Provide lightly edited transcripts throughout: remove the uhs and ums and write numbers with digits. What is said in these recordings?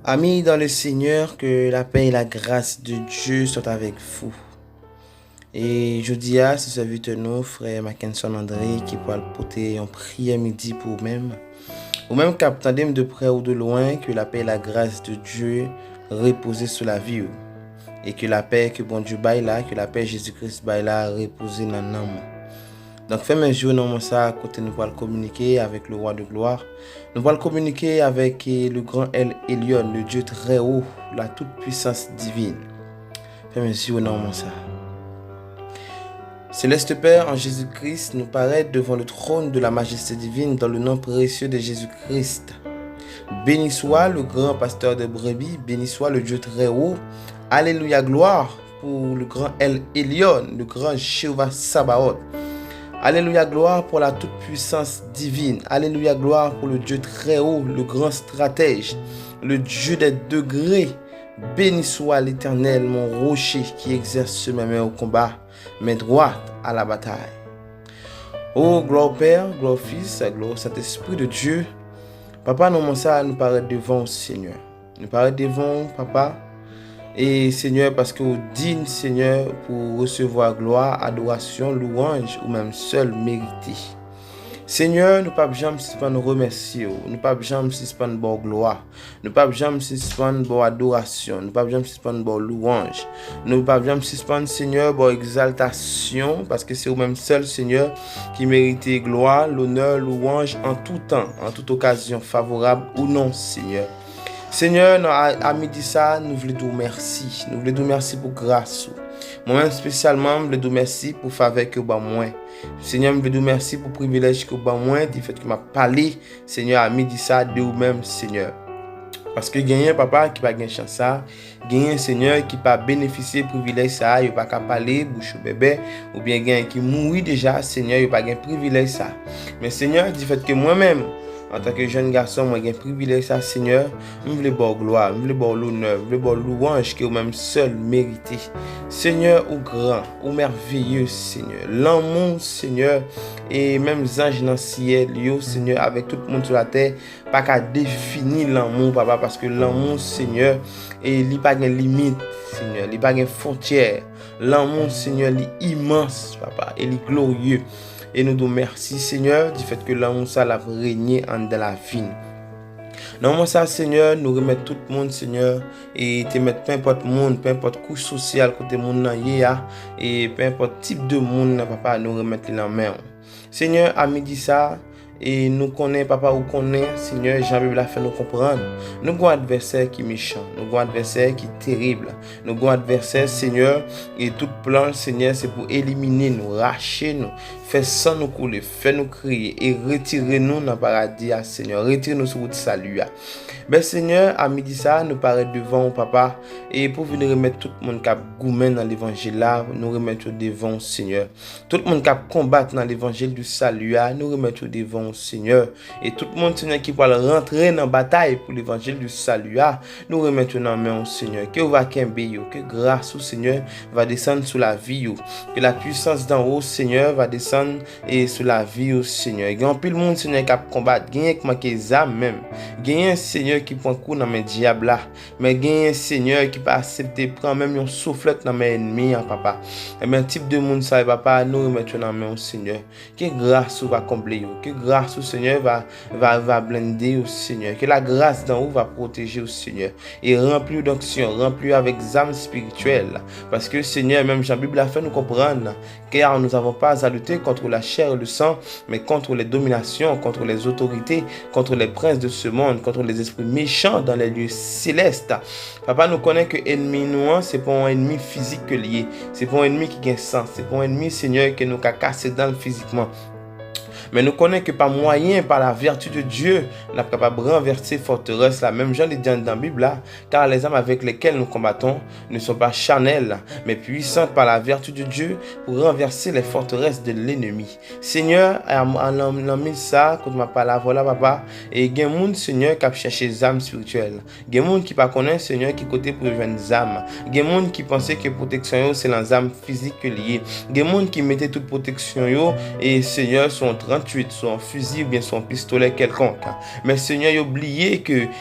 Amis dans le Seigneur, que la paix et la grâce de Dieu soient avec vous. Et je dis à ce serviteur nous, frère Mackinson André, qui peut porter en prière midi pour vous-même. Ou même qu'attendez de près ou de loin, que la paix et la grâce de Dieu reposent sur la vie. Et que la paix que bon Dieu baille là, que la paix Jésus-Christ baille là, repose dans l'âme. Donc, fais mes jours dans ça, à côté, nous allons communiquer avec le roi de gloire. Nous allons communiquer avec le grand El Elyon, le Dieu très haut, la toute-puissance divine. Fais mes jours dans ça. Céleste Père, en Jésus-Christ, nous paraît devant le trône de la majesté divine dans le nom précieux de Jésus-Christ. Béni soit le grand pasteur de brebis, béni soit le Dieu très haut. Alléluia, gloire pour le grand El Elyon, le grand Jéhovah Sabaoth. Alléluia, gloire pour la toute-puissance divine. Alléluia, gloire pour le Dieu très haut, le grand stratège, le Dieu des degrés. Béni soit l'Éternel, mon rocher, qui exerce ma main au combat, main droite à la bataille. Oh, gloire Père, gloire Fils, gloire Saint-Esprit de Dieu. Papa, nous ça nous paraît devant, Seigneur. Nous paraît devant, Papa. Et Seigneur, parce que vous digne, Seigneur, pour recevoir gloire, adoration, louange, ou même seul mérité. Seigneur, nous ne pouvons jamais nous remercier, nous ne pouvons jamais suspendre bonne gloire, nous ne pouvons jamais suspendre bonne adoration, nous ne pouvons jamais suspendre bonne louange, nous ne pouvons jamais suspendre, Seigneur, bonne exaltation, parce que c'est vous même seul, Seigneur, qui mérite gloire, l'honneur, louange en tout temps, en toute occasion, favorable ou non, Seigneur. Seigneur, à midi ça, nous voulons te remercier. Nous voulons te remercier pour grâce. Moi-même spécialement, je voulons te remercier pour faveur que vous avez moi. Seigneur, je voulons te remercier pour privilège que vous avez moi, du fait que m'a parlé, Seigneur, à midi ça de vous-même, Seigneur. Parce que gagnant papa qui pas gagner chance ça, gagnant Seigneur qui pas bénéficier privilège ça, il pas capable parler bouche bébé ou bien gagnant qui mourit déjà, Seigneur, il pas gagner privilège ça. Mais Seigneur, du fait que moi-même en tant que jeune garçon, moi j'ai un privilège ça, Seigneur. Je veux bonne gloire, je veux bonne honneur, je veux bonne louange que vous-même seul méritez. Seigneur, ou grand, ou merveilleux, Seigneur. L'amour, Seigneur, et même les anges dans le ciel, Seigneur, avec tout le monde sur la terre, pas qu'à définir l'amour, papa, parce que l'amour, Seigneur, il n'y a pas de limite, Seigneur, il n'y a pas de frontière. L'amour, Seigneur, il est immense, papa, il est glorieux. Et nous te remercions, Seigneur, du fait que l'amour ça l'a régné en de la vie. Non, ça, Seigneur, nous remettons tout le monde, Seigneur, et te mettre peu importe monde, peu importe couche sociale, côté monde et peu importe type de monde, papa, nous remettre la main. Seigneur, à midi ça, et nous connaissons, papa, ou connaît, Seigneur, Jean-Bible a fait nous comprendre. Nous avons un adversaire qui est méchant, nous avons un adversaire qui est terrible, nous avons un adversaire, Seigneur, et tout plan, Seigneur, c'est pour éliminer nous, racher nous, faire sans nous couler, faire nous crier et retirer nous dans le paradis, Seigneur, retirer nous sur votre salut. Ben Seigneur, à midi ça, nous paraît devant, papa, et pour venir remettre tout le monde qui a gourmand dans l'évangile là, nous remettre devant, Seigneur. Tout le monde qui a combattu dans l'évangile du salut, nous remettre devant, Seigneur. Et tout le monde, Seigneur, qui va rentrer dans la bataille pour l'évangile du salut, nous remettre dans la main, Seigneur. Que va que grâce au Seigneur va descendre sur la vie, que la puissance d'en haut, Seigneur, va descendre et sur la vie, au Seigneur. Il y a un peu de monde, Seigneur, qui a combattu, il y a qui âme même. Il y a un Seigneur qui prend coup dans mes diables là, mais il y a un Seigneur qui pas accepter prendre même un soufflette dans mes ennemis, papa. Et bien, type de monde, ça, papa, nous remettre dans la main, au Seigneur. Que grâce va combler, que grâce au Seigneur va blender au Seigneur, que la grâce d'en haut va protéger au Seigneur et remplir d'action, remplir avec âme spirituelle, parce que Seigneur, même Jean-Bible a fait nous comprendre, car nous n'avons pas à lutter contre la chair et le sang, mais contre les dominations, contre les autorités, contre les princes de ce monde, contre les esprits méchants dans les lieux célestes. Papa nous connaît que ennemi nous, c'est pas un ennemi physique que lié, c'est pas un ennemi qui gagne sens, c'est pas un ennemi, Seigneur, que nous a cassé dans le physiquement. Mais nous connaissons que par moyen, par la vertu de Dieu, nous sommes capables de renverser forteresse. La même Jean le dit dans la Bible, là, car les armes avec lesquelles nous combattons ne sont pas charnelles, mais puissantes par la vertu de Dieu pour renverser les forteresses de l'ennemi. Seigneur, en mis ça, quand je parle voilà, papa, et il y a des gens, Seigneur, qui cherchent les âmes spirituelles. Il y a des gens qui ne connaissent, Seigneur, qui côté pour joindre les âmes. Il y a des gens qui pensaient que la protection, c'est les âmes physiques liées. Il y a des gens qui mettaient toute protection, et Seigneur, sont en train 38, soit un fusil ou bien soit un pistolet quelconque. Mais Seigneur,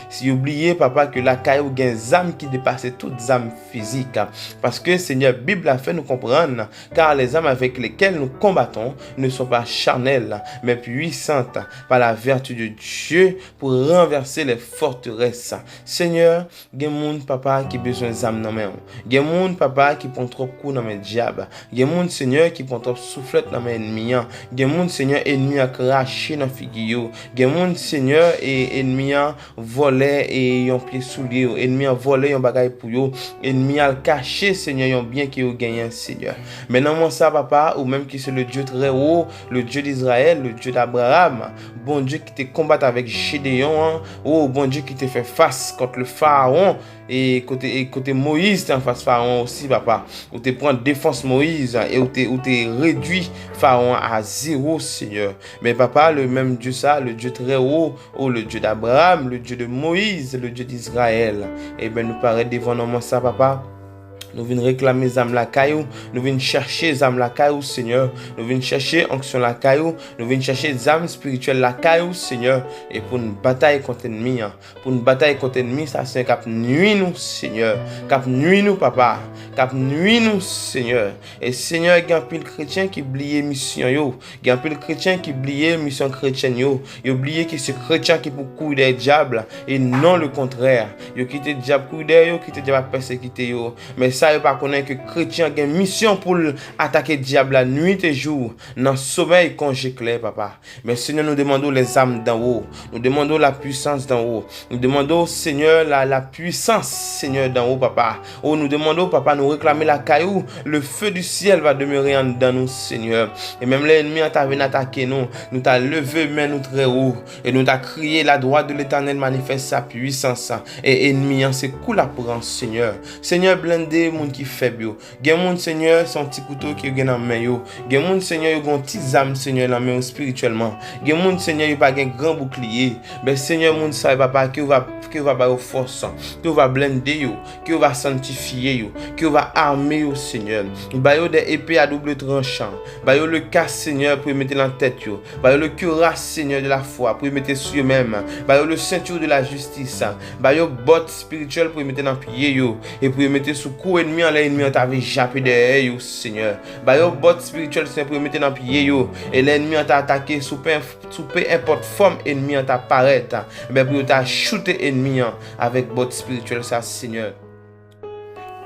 si oublié, papa, que la caillou a des âmes qui dépassent toutes âmes physiques. Parce que Seigneur, la Bible a fait nous comprendre, car les âmes avec lesquelles nous combattons ne sont pas charnelles, mais puissantes par la vertu de Dieu pour renverser les forteresses. Seigneur, il y a des gens, papa, qui ont besoin d'âmes dans mes mains. Il y a des gens, papa, qui prennent trop de coups dans mes diables. Il y a des gens, Seigneur, qui prennent trop de soufflettes dans mes ennemis. Il y a des gens, Seigneur, ennemis à cracher dans figure. Il y a des gens, Seigneur, et ennemis à voler et un pied sous lui. Ennemis à voler un bagage pour eux. Ennemis à cacher, Seigneur, un bien qui ont gagné, Seigneur. Maintenant, moi, ça, papa, ou même qui c'est le Dieu très haut, le Dieu d'Israël, le Dieu d'Abraham, bon Dieu qui te combat avec Gédéon, oh, bon Dieu qui te fait face contre le Pharaon, et côté Moïse, t'es en face Pharaon aussi, papa, où te prend défense Moïse, et où te réduit Pharaon à zéro, Seigneur. Mais papa, le même Dieu ça, le Dieu très haut, oh, le Dieu d'Abraham, le Dieu de Moïse, le Dieu d'Israël, et bien nous paraît devant nous ça, papa. Nous venons réclamer les âmes la caillou, nous venons chercher les âmes la caillou, Seigneur. Nous venons chercher onction la caillou, nous venons chercher les âmes spirituelles la caillou, Seigneur. Et pour une bataille contre l'ennemi, pour une bataille contre l'ennemi, ça c'est un cap nuit nous, Seigneur. Cap nuit nous, papa. Cap nuit nous, Seigneur. Et Seigneur, il y a un pile chrétien qui oublie mission yo. Il y a un pile chrétien qui oublie mission chrétienne yo. Il oublie que c'est chrétien qui pour courir des diables et non le contraire. Il quitte le diable courir yo, quitte le diable persécuter yo. Mais ça, il pas connaître que chrétien a une mission pour attaquer le diable la nuit et jour, dans le sommeil congé clair, papa. Mais Seigneur, nous demandons les âmes d'en haut. Nous demandons la puissance d'en haut. Nous demandons, Seigneur, la puissance, Seigneur, d'en haut, papa. Oh, nous demandons, papa, nous réclamer la caillou. Le feu du ciel va demeurer en dedans nous, Seigneur. Et même l'ennemi a venu attaquer nous. Nous t'a levé, mais nous très haut. Et nous t'a crié, la droite de l'Éternel manifeste sa puissance. Et ennemi, c'est cool à prendre, Seigneur. Seigneur, blindé, monde qui faible yo. Gen monde Seigneur son petit couteau qui gen dans main yo. Gen monde Seigneur yo gon petit âme Seigneur dans main spirituellement. Gen monde Seigneur yo pas gen grand bouclier. Ben Seigneur monde ça papa qui va ba force, qui va blender yo, qui va sanctifier yo, qui va armer yo Seigneur. Ba yo des épées à double tranchant. Ba yo le casque Seigneur pour mettre dans tête yo. Ba yo le cuirasse Seigneur de la foi pour mettre sur eux même. Ba yo le ceinture de la justice. Ba yo botte spirituelle pour mettre dans pied yo et pour mettre sous cou ennemi en l'ennemi on t'avait jappé derrière yo Seigneur. Ba yo botte spirituelle c'est pour mettre dans pied yo et l'ennemi on t'a attaqué sous peu importe forme ennemi on t'a paraître. Ben pour t'a shooter ennemi avec botte spirituelle ça Seigneur.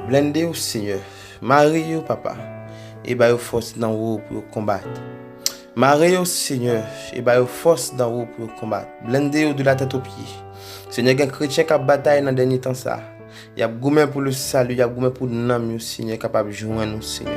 Blindé au Seigneur. Marie au papa. Et ba yo force dans haut pour combattre. Marie au Seigneur et ba yo force dans haut pour combattre. Blindé au de la tête aux pieds. Seigneur, un chrétien qui a bataille dans dernier temps ça. Il y a goumé pour le salut, il y a goumé pour nous, Seigneur, capable de joindre nous, Seigneur.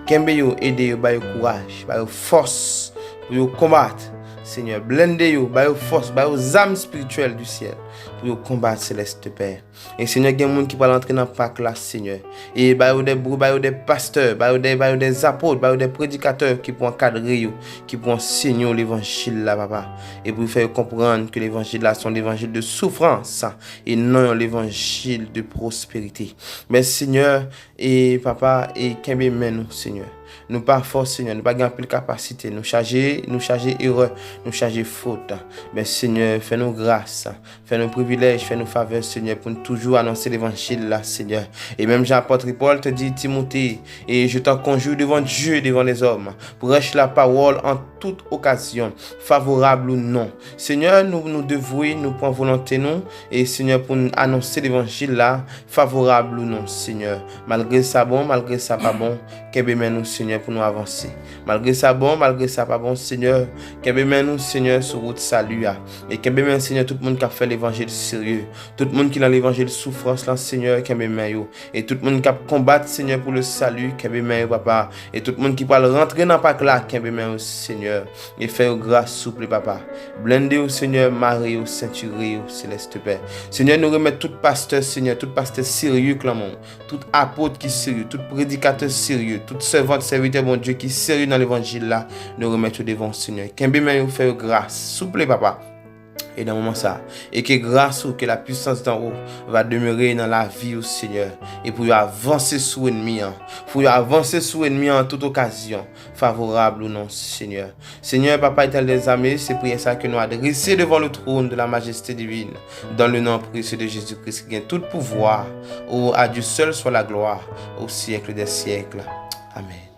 Kembe yo aider yo, ba yo courage, ba yo force pour yo combattre. Seigneur, blindez yo, ba yo force, ba yo âme spirituelle du ciel pour yo combattre céleste Père. Et Seigneur, il y a des gens qui vont entrer dans le Pâques là, Seigneur. Et ba yo des pasteurs, ba yo des apôtres, ba yo des prédicateurs qui pourront encadrer yo, qui pourront enseigner l'évangile là, papa. Et pour faire comprendre que l'évangile là sont l'évangile de souffrance et non l'évangile de prospérité. Mais Seigneur et papa et kembe men nous, Seigneur. Nous pas force Seigneur, nous pas gain plus capacité, nous charger erreur, nous charger faute. Mais Seigneur, fais-nous grâce, fais-nous privilège, fais-nous faveur Seigneur pour nous toujours annoncer l'évangile là Seigneur. Et même Jean-Apôtre Paul te dit Timothée, et je t'en conjure devant Dieu, devant les hommes, pour prêcher la parole en toute occasion, favorable ou non. Seigneur, nous dévouer, nous prendre volonté nous et Seigneur pour nous annoncer l'évangile là, favorable ou non Seigneur. Malgré ça bon, malgré ça pas bon, qu'elle nous Seigneur pour nous avancer. Malgré ça bon, malgré ça pas bon Seigneur, qu'elle nous Seigneur sur route salut et qu'elle Seigneur tout le monde qui a fait l'évangile sérieux, tout le monde qui a l'évangile souffrance là Seigneur, qu'elle yo et tout le monde qui a combattre Seigneur pour le salut, qu'elle papa et tout le monde qui va rentrer dans Pâques là, qu'elle Seigneur et faire grâce souple papa. Blindé au Seigneur, Marie au ceinturé au céleste Père. Seigneur, nous remettons tout pasteur Seigneur, tout pasteur sérieux clamons, tout apôtre qui sérieux, tout prédicateur sérieux, tout servante serviteur bon Dieu qui sérieux dans l'évangile là, nous remettons devant Seigneur. Qu'un bien faire grâce souple papa. Et dans le moment ça, et que grâce ou que la puissance d'en haut va demeurer dans la vie au Seigneur, et pour y avancer sous l'ennemi, pour y avancer sous l'ennemi en toute occasion, favorable ou non, Seigneur. Seigneur, Papa éternel des armées, c'est pour ça que nous adresser devant le trône de la majesté divine, dans le nom précieux de Jésus-Christ, qui a tout pouvoir, où à Dieu seul soit la gloire, au siècle des siècles. Amen.